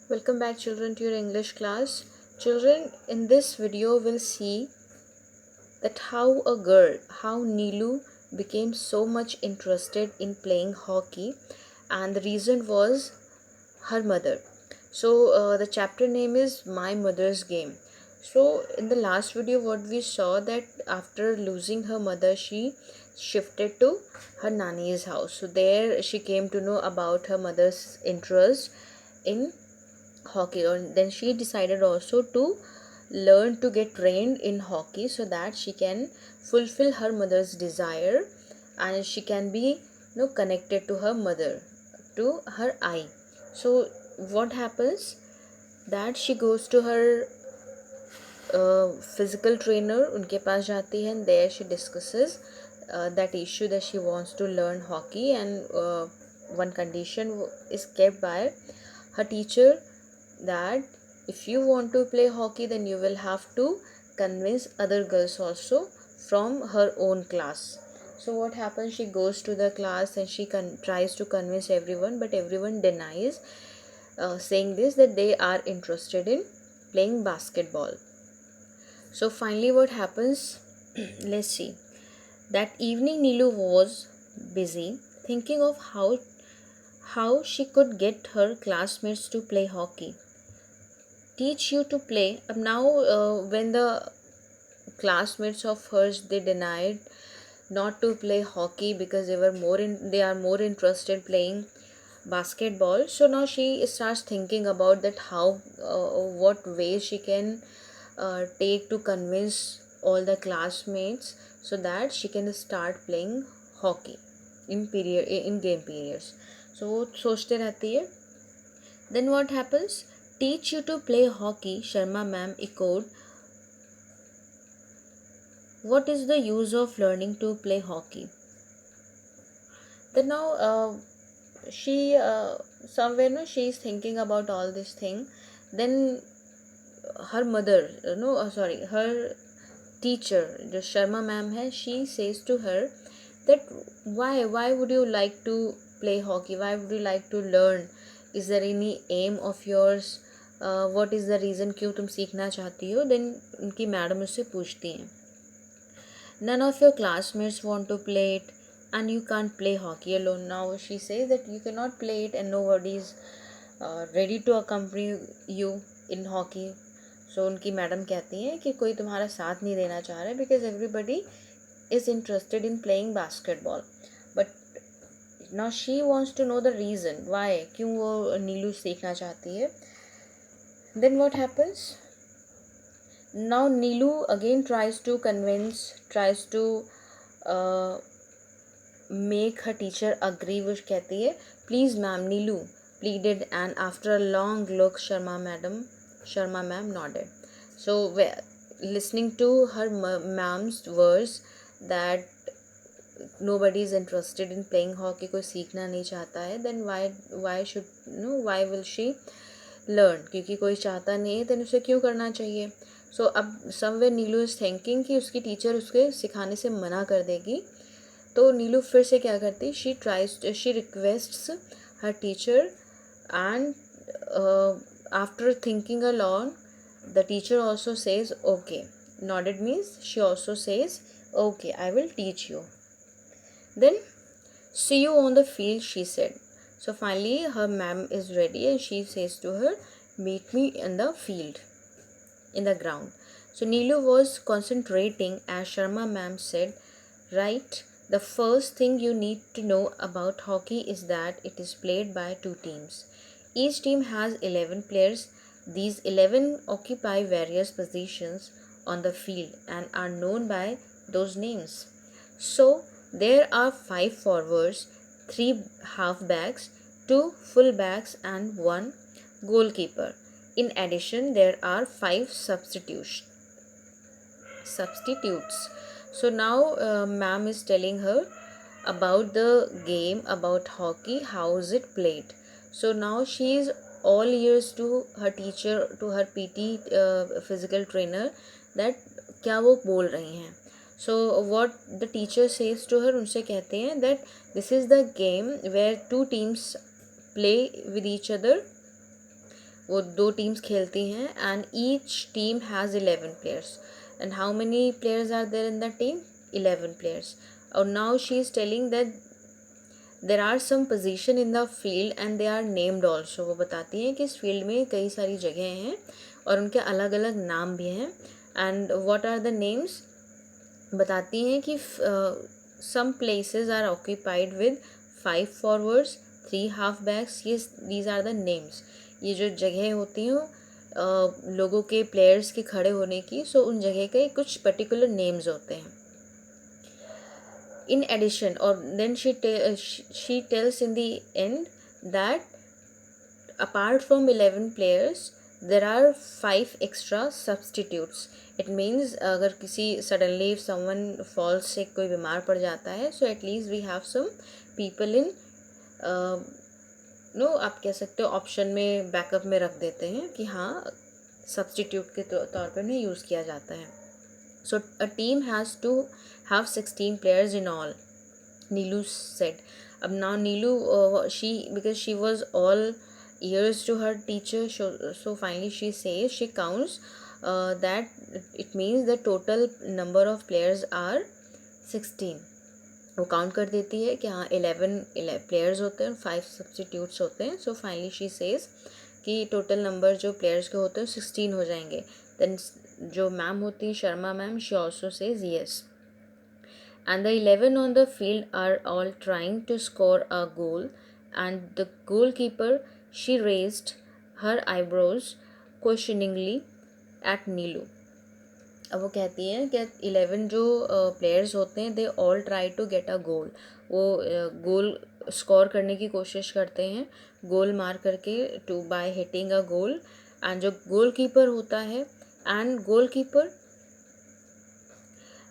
Welcome back children to your English class. Children, in this video we'll see that how Neelu became so much interested in playing hockey, and the reason was her mother. So the chapter name is My Mother's Game. So in the last video what we saw that after losing her mother she shifted to her nanny's house. So there she came to know about her mother's interest in hockey, or then she decided also to learn to get trained in hockey so that she can fulfill her mother's desire and she can be connected to her mother, to her eye. So what happens that she goes to her physical trainer, उनके पास जाती है, and there she discusses that issue that she wants to learn hockey, and one condition is kept by her teacher that if you want to play hockey then you will have to convince other girls also from her own class. So what happens, she goes to the class and she tries to convince everyone, but everyone denies, saying this that they are interested in playing basketball. So finally what happens, let's see. That evening Neelu was busy thinking of how she could get her classmates to play hockey. Teach you to play. Now when the classmates of hers, they denied not to play hockey because they are more interested playing basketball. So now she starts thinking about that how what way she can take to convince all the classmates so that she can start playing hockey in game periods. So वो सोचते रहती है. Then what happens? Teach you to play hockey, Sharma ma'am echoed. What is the use of learning to play hockey? Then now she somewhere she is thinking about all this thing. Then her mother, her teacher, the Sharma ma'am hai, she says to her that why would you like to play hockey? Why would you like to learn? Is there any aim of yours? What is the reason क्यों तुम सीखना चाहती हो? Then उनकी madam उससे पूछती हैं. None of your classmates want to play it and you can't play hockey alone. Now she says that you cannot play it and nobody is ready to accompany you in hockey. So उनकी madam कहती हैं कि कोई तुम्हारा साथ नहीं देना चाह रहा है because everybody is interested in playing basketball. But now she wants to know the reason why, क्यों वो नीलू सीखना चाहती है. Then what happens? Now Neelu again tries to uh, make her teacher agree. वो कहती है please ma'am, Neelu pleaded, and after a long look Sharma ma'am nodded. So listening to her ma'am's words that nobody is interested in playing hockey, कोई सीखना नहीं चाहता है, then why will she learn? क्योंकि कोई चाहता नहीं है, then उसे क्यों करना चाहिए? So अब somewhere नीलू is thinking कि उसकी टीचर उसके सिखाने से मना कर देगी. तो नीलू फिर से क्या करती, she requests her teacher, and after thinking along the teacher also says okay. Nodded means she also says okay, I will teach you. Then see you on the field, she said. So finally her ma'am is ready and she says to her, meet me in the field, in the ground. So Neelu was concentrating as Sharma ma'am said, right, the first thing you need to know about hockey is that it is played by two teams. Each team has 11 players. These 11 occupy various positions on the field and are known by those names. So there are 5 forwards, 3 halfbacks, 2 fullbacks and 1 goalkeeper. In addition, there are 5 substitutes. So now ma'am is telling her about the game, about hockey, how is it played. So now she is all ears to her teacher, to her PT physical trainer, that क्या वो बोल रही हैं. So what the teacher says to her, उनसे कहते हैं that this is the game where two teams play with each other वो 2 teams खेलती हैं and each team has 11 players and how many players are there in the team? 11 players. और now she is telling that there are some position in the field and they are named also. वो बताती हैं कि इस field में कई सारी जगह हैं और उनके अलग अलग नाम भी हैं. And what are the names? बताती हैं कि some places are occupied with 5 forwards, 3 half backs. ये दीज आर द नेम्स. ये जो जगह होती हैं लोगों के प्लेयर्स के खड़े होने की, सो उन जगह के कुछ पर्टिकुलर नेम्स होते हैं. In addition, or then she tells in the end that apart from 11 players there are 5 extra substitutes. It means अगर किसी suddenly if someone falls sick, कोई बीमार पड़ जाता है, so at least we have some people in नो आप कह सकते हो ऑप्शन में बैकअप में रख देते हैं कि हाँ सब्सटीट्यूट के तौर पर उन्हें यूज़ किया जाता है. So a team has to have 16 players in all, Neelu said. Ab now Neelu, because she was all ears to her teacher, so finally she says, she counts that it means the total number of players are 16. वो count कर देती है कि हाँ 11 players होते हैं, 5 substitutes होते हैं. सो फाइनली शी सेज कि टोटल नंबर जो प्लेयर्स के होते हैं 16 हो जाएंगे. देन जो मैम होती है Sharma ma'am, she also says yes. And the 11 on the field are all trying to score a goal, and the goalkeeper, she raised her eyebrows questioningly at Neelu. अब वो कहती हैं कि 11 जो प्लेयर्स होते हैं they all try to get a goal. वो goal score करने की कोशिश करते हैं, गोल मार करके, to by hitting a goal. And जो गोल कीपर होता है, and goal keeper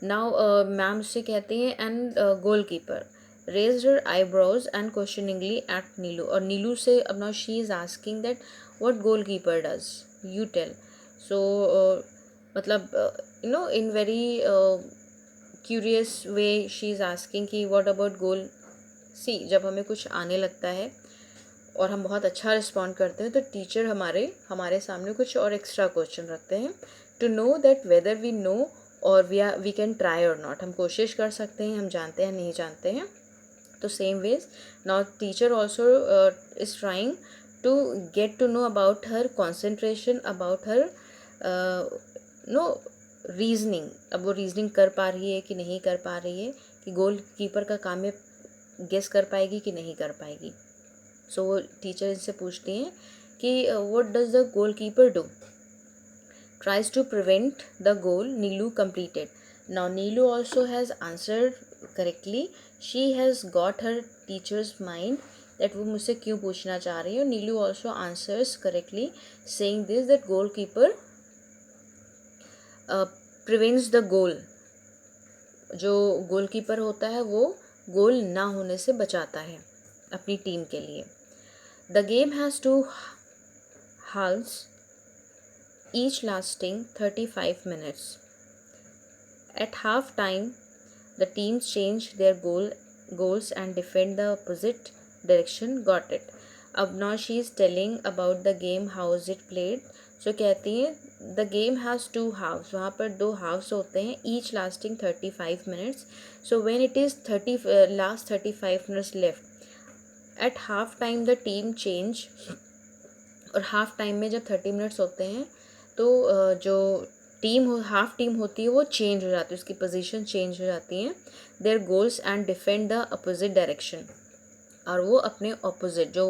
now ma'am से कहती हैं and goal keeper raised her eyebrows and questioningly at Neelu. और नीलू से अब now she is asking that what goal keeper does, you tell. So मतलब in very curious way she is asking कि what about goal. See, जब हमें कुछ आने लगता है और हम बहुत अच्छा रिस्पॉन्ड करते हैं तो टीचर हमारे सामने कुछ और एक्स्ट्रा क्वेश्चन रखते हैं to know that whether we know और वी कैन ट्राई और नॉट. हम कोशिश कर सकते हैं, हम जानते हैं नहीं जानते हैं. तो same ways now teacher also is trying to get to know about her concentration, about her reasoning. अब वो रीजनिंग कर पा रही है कि नहीं कर पा रही है, कि गोल कीपर का काम में गेस कर पाएगी कि नहीं कर पाएगी. सो वो टीचर इनसे पूछती हैं कि what does the goal keeper do. Tries to prevent the goal Neelu completed. Now Neelu also has answered correctly. She has got her teacher's mind that वो मुझसे क्यों पूछना चाह रही है. Neelu also answers correctly saying this that goal keeper prevents the goal. जो goalkeeper होता है वो गोल ना होने से बचाता है अपनी टीम के लिए. The game has 2 halves, each lasting 35 minutes. At half time, the teams change their goals and defend the opposite direction. Got it. अब now she is telling about the game, how is it played. So कहती हैं the game has 2 halves. वहाँ पर 2 halves होते हैं, each lasting 35 minutes. So when it is last 35 minutes left, at half time the team change. और half time में जब 30 minutes होते हैं तो जो हाफ टीम होती है वो चेंज हो जाती है, उसकी पोजीशन चेंज हो जाती हैं. Their goals and defend the opposite direction. और वो अपने ऑपोजिट जो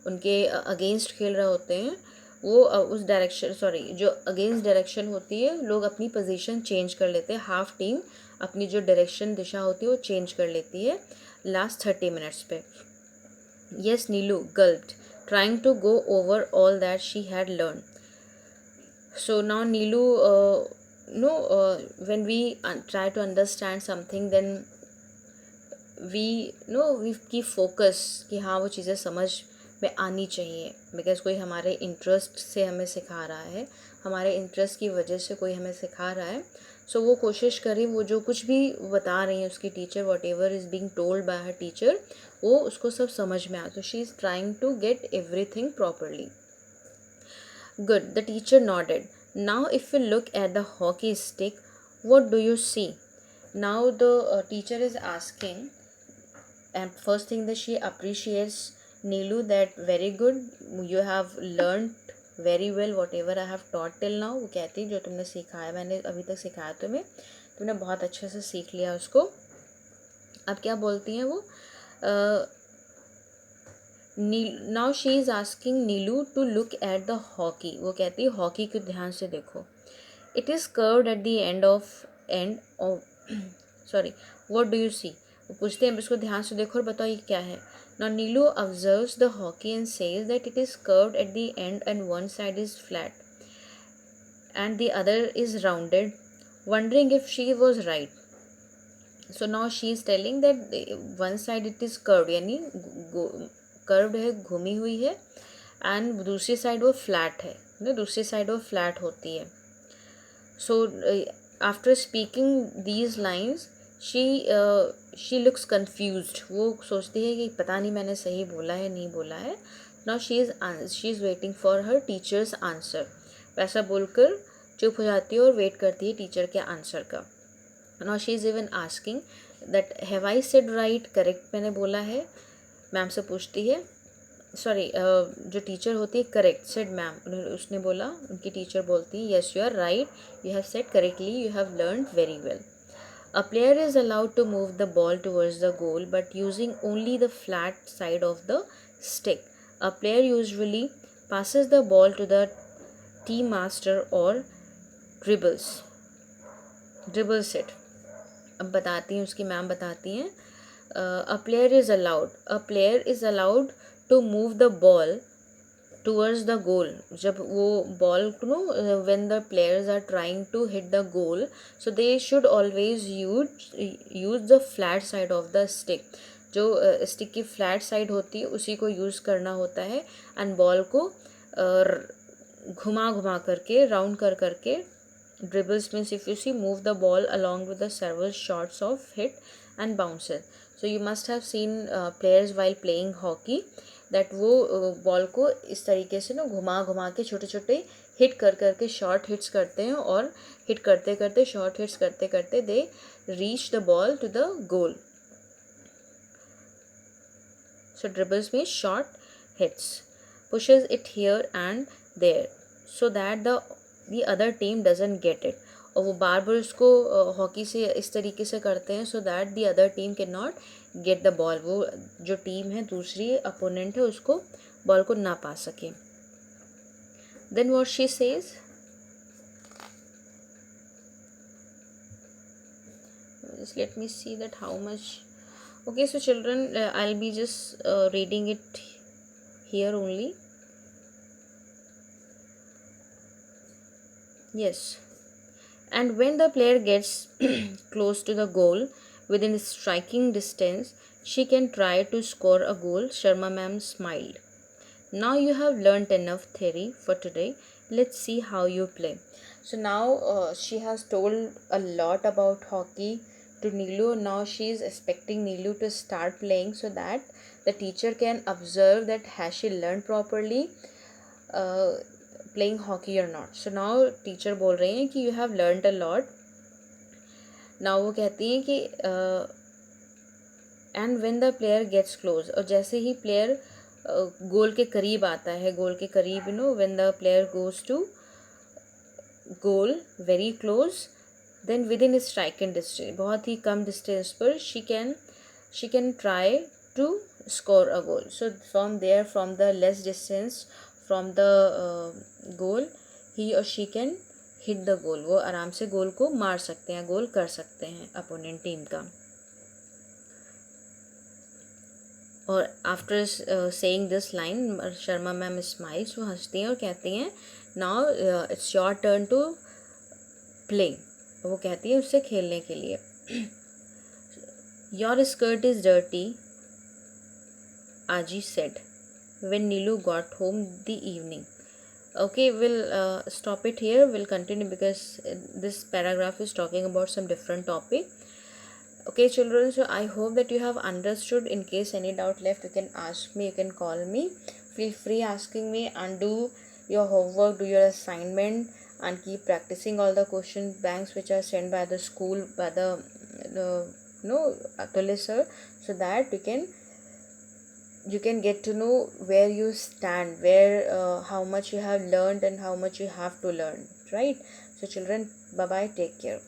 उनके अगेंस्ट खेल रहे होते हैं वो उस डायरेक्शन जो अगेंस्ट डायरेक्शन होती है, लोग अपनी पोजीशन चेंज कर लेते हैं. हाफ टीम अपनी जो डायरेक्शन दिशा होती है वो चेंज कर लेती है लास्ट 30 minutes पे. Yes Neelu gulped, trying to go over all that she had learn. So now Neelu when we try to understand something, then we keep focus कि हाँ वो चीज़ें समझ में आनी चाहिए. बिकॉज कोई हमारे इंटरेस्ट से हमें सिखा रहा है, हमारे इंटरेस्ट की वजह से कोई हमें सिखा रहा है. सो वो कोशिश करें वो जो कुछ भी बता रही हैं उसकी teacher, whatever is being told by her teacher, वो उसको सब समझ में आए. तो she is trying to get everything properly. Good. The teacher nodded. Now, if you look at the hockey stick, what do you see? Now, the teacher is asking, and first thing that she appreciates Neelu, that very good, you have learned very well whatever I have taught till now. वो कहती है जो तुमने सिखाया, मैंने अभी तक सिखाया तुम्हें, तुमने बहुत अच्छे से सीख लिया उसको. अब क्या बोलती हैं वो? Now she is asking Neelu to look at the hockey. वो कहती है हॉकी को ध्यान से देखो. It is curved at the end of sorry, what do you see. वो पूछते हैं इसको ध्यान से देखो और बताओ ये क्या है. Now Neelu observes the hockey and says that it is curved at the and one side is flat and the other is rounded, wondering if she was right. So now she is telling that one side it is curved, यानी curved है, घूमी हुई है, and दूसरी side वो flat है ना, दूसरी साइड वो फ्लैट होती है. So after speaking these lines she looks confused. वो सोचती है कि पता नहीं मैंने सही बोला है नहीं बोला है. Now she is waiting for her teachers answer. वैसा बोलकर चुप हो जाती है और वेट करती है टीचर के आंसर का. Now she is even asking that have I said right, correct मैंने बोला है. मैम से पूछती है, सॉरी जो टीचर होती है, करेक्ट सेड मैम, उसने बोला, उनकी टीचर बोलती है yes you are right, you have said correctly, you have learned very well. A player is allowed to move the ball towards the goal but using only the flat side of the stick. A player usually passes the ball to the team master or dribbles it. अब बताती हैं, उसकी ma'am बताती हैं, a player is allowed to move the ball towards the goal. जब वो ball को when the players are trying to hit the goal, so they should always use the flat side of the stick. जो stick की flat side होती है उसी को use करना होता है, एंड बॉल को घुमा करके, राउंड करके, dribbles means if you see move the ball along with the several shots of hit and bounces. So you must have seen players while playing hockey that वो ball को इस तरीके से ना घुमा के छोटे छोटे हिट करके शॉर्ट हिट्स करते हैं, और हिट करते शॉर्ट हिट्स करते they reach the ball to the goal. So dribbles means short hits, pushes it here and there so that the other team doesn't get it. और वो बार उसको hockey से इस तरीके से करते हैं so that the other team cannot get the ball. वो जो टीम है, दूसरी अपोनेंट है, उसको बॉल को ना पा सके. Then what she says, just let me see that how much. Okay, so children, I'll be just reading it here only. Yes. And when the player gets close to the goal within striking distance, she can try to score a goal. Sharma ma'am smiled. Now you have learnt enough theory for today. Let's see how you play. So now she has told a lot about hockey to Neelu. Now she is expecting Neelu to start playing so that the teacher can observe that has she learned properly playing hockey or not. So now teacher बोल रही हैं कि you have learnt a lot. Now वो कहती हैं कि and when the player gets close, और जैसे ही प्लेयर गोल के करीब आता है, गोल के करीब, when the player goes to goal very close, then within striking distance, बहुत ही कम डिस्टेंस पर she can try to score a goal. So from there, from the less distance from the goal, he or she can hit the goal. वो आराम से गोल को मार सकते हैं, गोल कर सकते हैं अपोनेंट टीम का. और after saying this line, Sharma ma'am smiles, वो हंसती हैं और कहती हैं now it's your turn to play. वो कहती है उससे खेलने के लिए. Your skirt is dirty, Aji said when Neelu got home the evening. Okay, we'll stop it here. We'll continue because this paragraph is talking about some different topic. Okay children, so I hope that you have understood. In case any doubt left, you can ask me, you can call me, feel free asking me, and do your homework, do your assignment, and keep practicing all the question banks which are sent by the school, by the Atulya sir, so that you can get to know where you stand, where how much you have learned and how much you have to learn, right? So children, bye bye, take care.